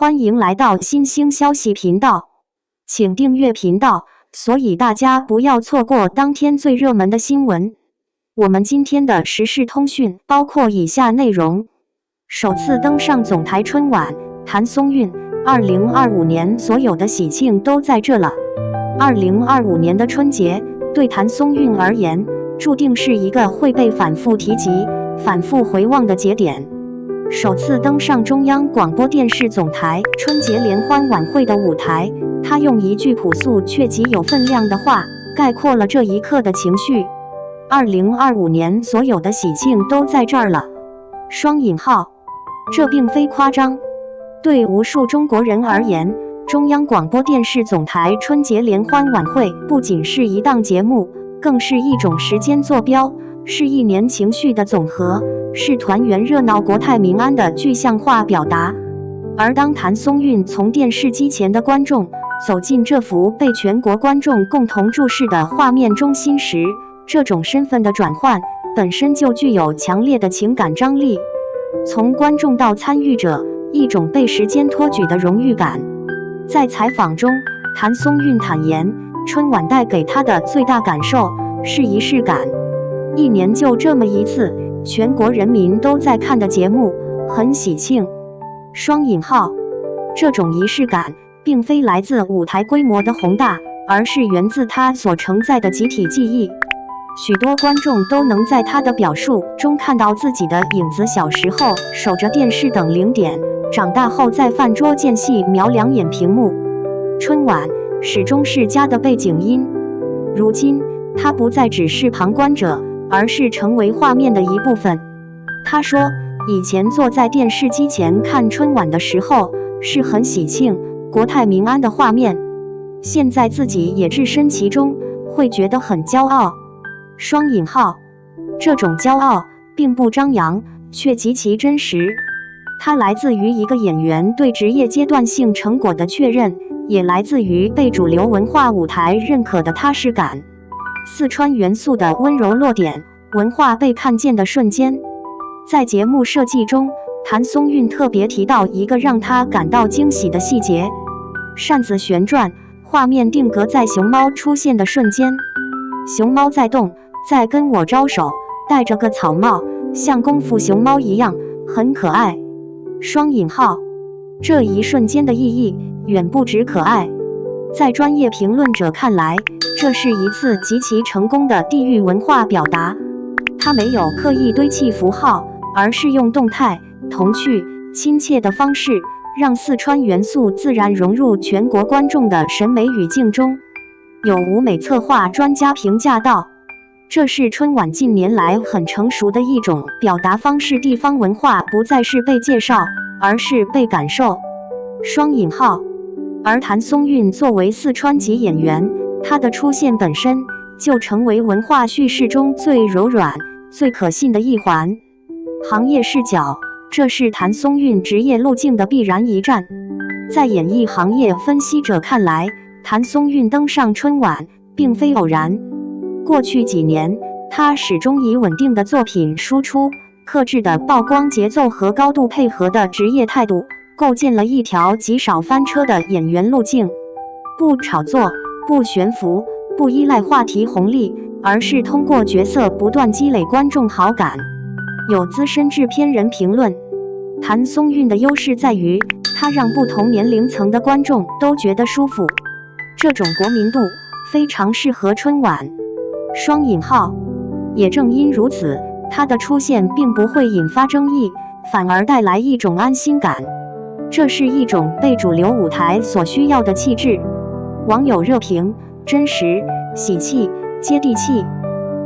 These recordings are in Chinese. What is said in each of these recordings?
歡迎來到新興消息頻道，請訂閱頻道，所以大家不要錯過當天最熱門的新聞。我們今天的時事通訊包括以下內容：首次登上總台春晚，譚松韻，2025年所有的喜慶都在這了。2025年的春節，對譚松韻而言，注定是一個會被反覆提及、反覆回望的節點。首次登上中央廣播電視總台春節聯歡晚會的舞台，他用一句樸素卻極有分量的話，概括了這一刻的情緒。2025年所有的喜慶都在這兒了。雙引號，這並非誇張。對無數中國人而言，中央廣播電視總台春節聯歡晚會不僅是一檔節目，更是一種時間坐標，是一年情緒的總和，是團圓熱鬧國泰民安的具象化表達。而當譚松韻從電視機前的觀眾走進這幅被全國觀眾共同注視的畫面中心時，這種身份的轉換本身就具有強烈的情感張力。從觀眾到參與者，一種被時間托舉的榮譽感。在採訪中，譚松韻坦言，春晚帶給他的最大感受是儀式感。一年就這麼一次，全國人民都在看的節目，很喜慶。雙引號，這種儀式感並非來自舞台規模的宏大，而是源自它所承載的集體記憶。許多觀眾都能在他的表述中看到自己的影子，小時候守着電視等0點，長大後在飯桌間隙瞄2眼屏幕。春晚始終是家的背景音，如今他不再只是旁觀者，而是成為畫面的一部分。他說，以前坐在電視機前看春晚的時候是很喜慶、國泰民安的畫面，現在自己也置身其中，會覺得很驕傲。雙引號，這種驕傲並不張揚，卻極其真實。它來自於一個演員對職業階段性成果的確認，也來自於被主流文化舞台認可的踏實感。四川元素的溫柔落點，文化被看見的瞬間。在節目設計中，譚松韻特別提到一個讓他感到驚喜的細節：扇子旋轉，畫面定格在熊貓出現的瞬間。熊貓在動，在跟我招手，戴着個草帽，像功夫熊貓一樣，很可愛。雙引號，這一瞬間的意義遠不止可愛。在專業評論者看來，這是一次極其成功的地域文化表達。它沒有刻意堆砌符號，而是用動態、童趣、親切的方式，讓四川元素自然融入全國觀眾的審美語境中。有舞美策劃專家評價道，這是春晚近年來很成熟的一種表達方式，地方文化不再是被介紹，而是被感受。雙引號，而譚松韻作為四川籍演員，她的出現本身就成為文化敘事中最柔軟、最可信的一環。行業視角，這是譚松韻職業路徑的必然一站。在演藝行業分析者看來，譚松韻登上春晚並非偶然。過去幾年，她始終以穩定的作品輸出、克制的曝光節奏和高度配合的職業態度，構建了一條極少翻車的演員路徑。不炒作，不懸浮，不依賴話題紅利，而是通過角色不斷積累觀眾好感。有資深制片人評論，譚松韻的優勢在於，她讓不同年齡層的觀眾都覺得舒服。這種國民度非常適合春晚。雙引號，也正因如此，他的出現並不會引發爭議，反而帶來一種安心感。這是一種被主流舞台所需要的氣質。網友熱評：真實、喜氣、接地氣。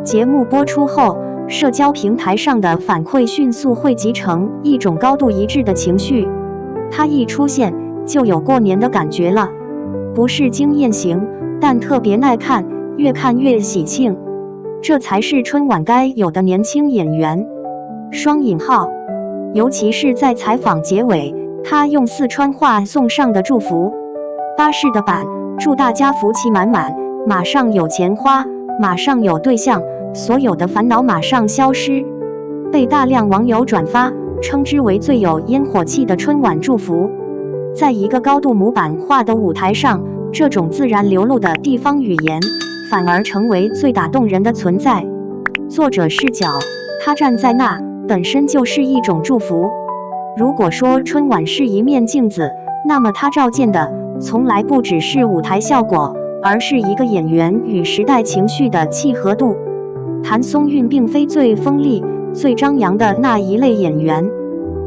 節目播出後，社交平台上的反饋迅速匯集成一種高度一致的情緒。他一出現，就有過年的感覺了。不是驚豔型，但特別耐看，越看越喜慶。這才是春晚該有的年輕演員。雙引號，尤其是在採訪結尾，他用四川話送上的祝福：巴適的版，祝大家福氣滿滿，馬上有錢花，馬上有對象，所有的煩惱馬上消失。被大量網友轉發，稱之為最有煙火氣的春晚祝福。在一個高度模板化的舞台上，這種自然流露的地方語言反而成為最打動人的存在。作者視角，他站在那，本身就是一種祝福。如果說春晚是一面鏡子，那麼它照見的從來不只是舞台效果，而是一個演員與時代情緒的契合度。譚松韻並非最鋒利、最張揚的那一類演員，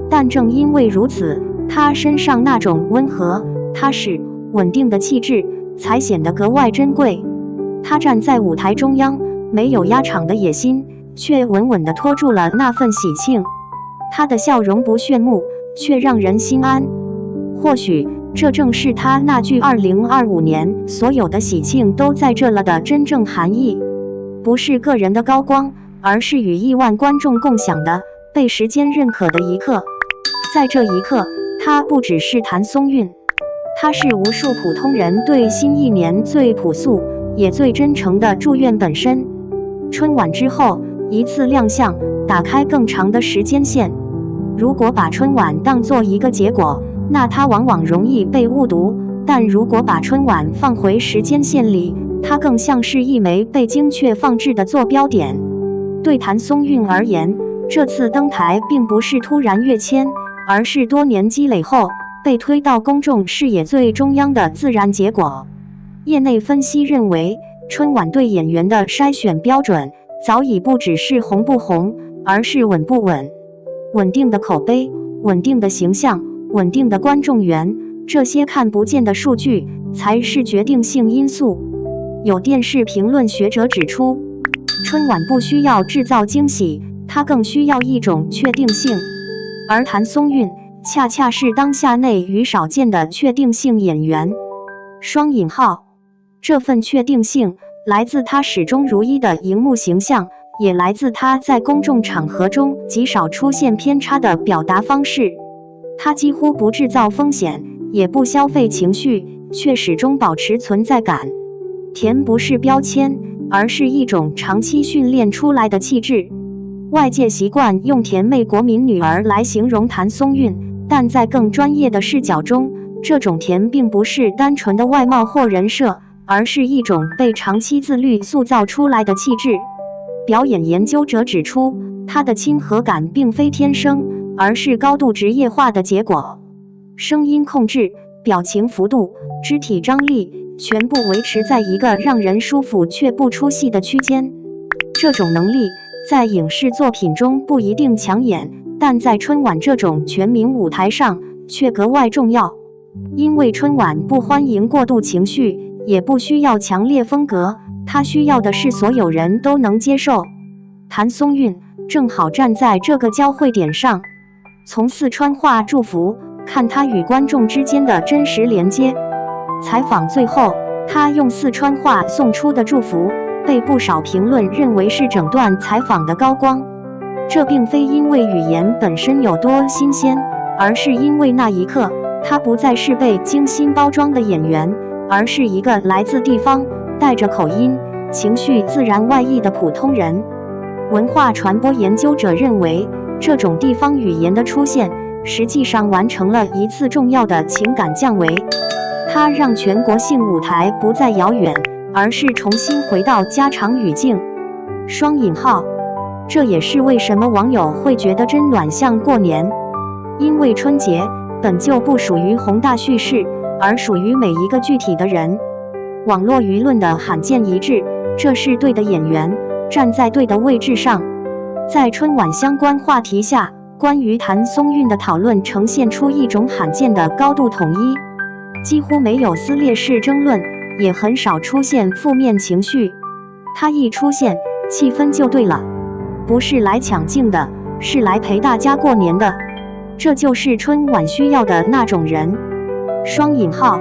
但正因為如此，他身上那種溫和、踏實、穩定的氣質才顯得格外珍貴。他站在舞台中央，沒有壓場的野心，卻穩穩地拖住了那份喜慶。他的笑容不炫目，卻讓人心安。或許這正是他那句2025年所有的喜慶都在這了的真正含義，不是個人的高光，而是與億萬觀眾共享的被時間認可的一刻。在這一刻，他不只是譚松韻，他是無數普通人對新一年最樸素也最真誠的祝願本身。春晚之後一次亮相，打開更長的時間線。如果把春晚當作一個結果，那它往往容易被誤讀；但如果把春晚放回時間線裡，它更像是一枚被精確放置的坐標點。對譚松韻而言，這次登台並不是突然躍遷，而是多年積累後被推到公眾視野最中央的自然結果。業內分析認為，春晚對演員的篩選標準早已不只是紅不紅，而是穩不穩。穩定的口碑，穩定的形象，穩定的觀眾緣，這些看不見的數據才是決定性因素。有電視評論學者指出，春晚不需要製造驚喜，它更需要一種確定性。而譚松韻恰恰是當下內與少見的確定性演員。雙引號，這份確定性來自他始終如一的熒幕形象，也來自他在公眾場合中極少出現偏差的表達方式。他幾乎不製造風險，也不消費情緒，卻始終保持存在感。甜不是標籤，而是一種長期訓練出來的氣質。外界習慣用甜妹國民女兒來形容譚松韻，但在更專業的視角中，這種甜並不是單純的外貌或人設，而是一種被長期自律塑造出來的氣質。表演研究者指出，他的親和感並非天生，而是高度職業化的結果。聲音控制、表情幅度、肢體張力，全部維持在一個讓人舒服卻不出戲的區間。這種能力在影視作品中不一定搶眼，但在春晚這種全民舞台上卻格外重要。因為春晚不歡迎過度情緒，也不需要強烈風格，它需要的是所有人都能接受。譚松韻正好站在這個交匯點上，從四川話祝福看他與觀眾之間的真實連接。採訪最後，他用四川話送出的祝福被不少評論認為是整段採訪的高光。這並非因為語言本身有多新鮮，而是因為那一刻他不再是被精心包裝的演員，而是一個來自地方、帶着口音、情緒自然外溢的普通人。文化傳播研究者認為，這種地方語言的出現，實際上完成了一次重要的情感降維。它讓全國性舞台不再遙遠，而是重新回到家常語境。雙引號，這也是為什麼網友會覺得真暖像過年。因為春節本就不屬於宏大敘事，而屬於每一個具體的人。網絡輿論的罕見一致，這是對的演員站在對的位置上。在春晚相關話題下，關於譚松韻的討論呈現出一種罕見的高度統一，幾乎沒有撕裂式爭論，也很少出現負面情緒。他一出現，氣氛就對了，不是來搶鏡的，是來陪大家過年的。這就是春晚需要的那種人。雙引號，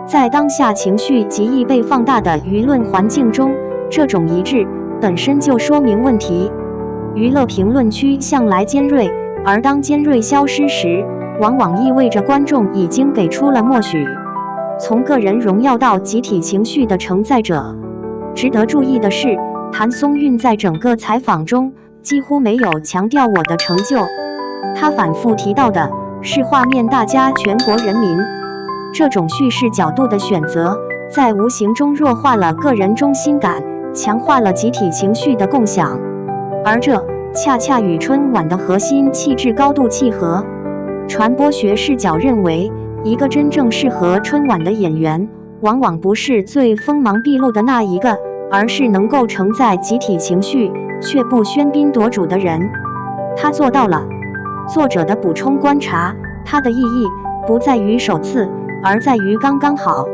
在當下情緒極易被放大的輿論環境中，這種一致本身就說明問題。娛樂評論區向來尖銳，而當尖銳消失時，往往意味着觀眾已經給出了默許。從個人榮耀到集體情緒的承載者。值得注意的是，譚松韻在整個採訪中幾乎沒有強調我的成就，他反覆提到的是畫面大家全國人民這種敘事角度的選擇，在無形中弱化了個人中心感，強化了集體情緒的共享，而這恰恰與春晚的核心氣質高度契合。傳播學視角認為，一個真正適合春晚的演員，往往不是最鋒芒畢露的那一個，而是能夠承載集體情緒卻不喧賓奪主的人。他做到了。作者的補充觀察，它的意義不在於首次，而在於剛剛好。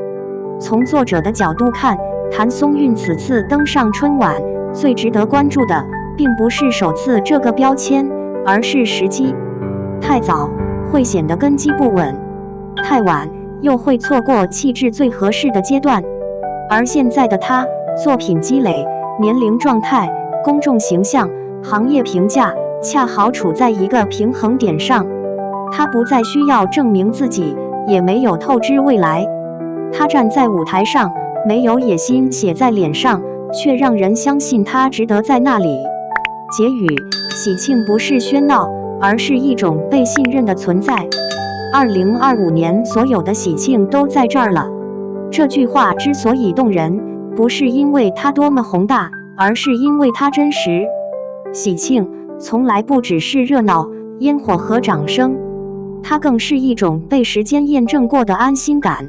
從作者的角度看，譚松韻此次登上春晚，最值得關注的並不是首次這個標籤，而是時機。太早會顯得根基不穩，太晚又會錯過氣質最合適的階段。而現在的他，作品積累、年齡狀態、公眾形象、行業評價，恰好處在一個平衡點上。他不再需要證明自己，也沒有透支未來。他站在舞台上，沒有野心寫在臉上，卻讓人相信他值得在那裡。結語：喜慶不是喧鬧，而是一種被信任的存在。2025年所有的喜慶都在這兒了。這句話之所以動人，不是因為它多麼宏大，而是因為它真實。喜慶從來不只是熱鬧、煙火和掌聲，它更是一種被時間驗證過的安心感。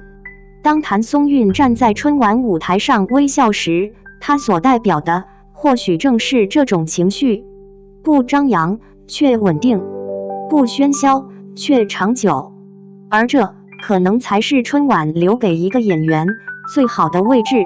當譚松韻站在春晚舞台上微笑時，她所代表的或許正是這種情緒，不張揚卻穩定，不喧囂卻長久。而這可能才是春晚留給一個演員最好的位置。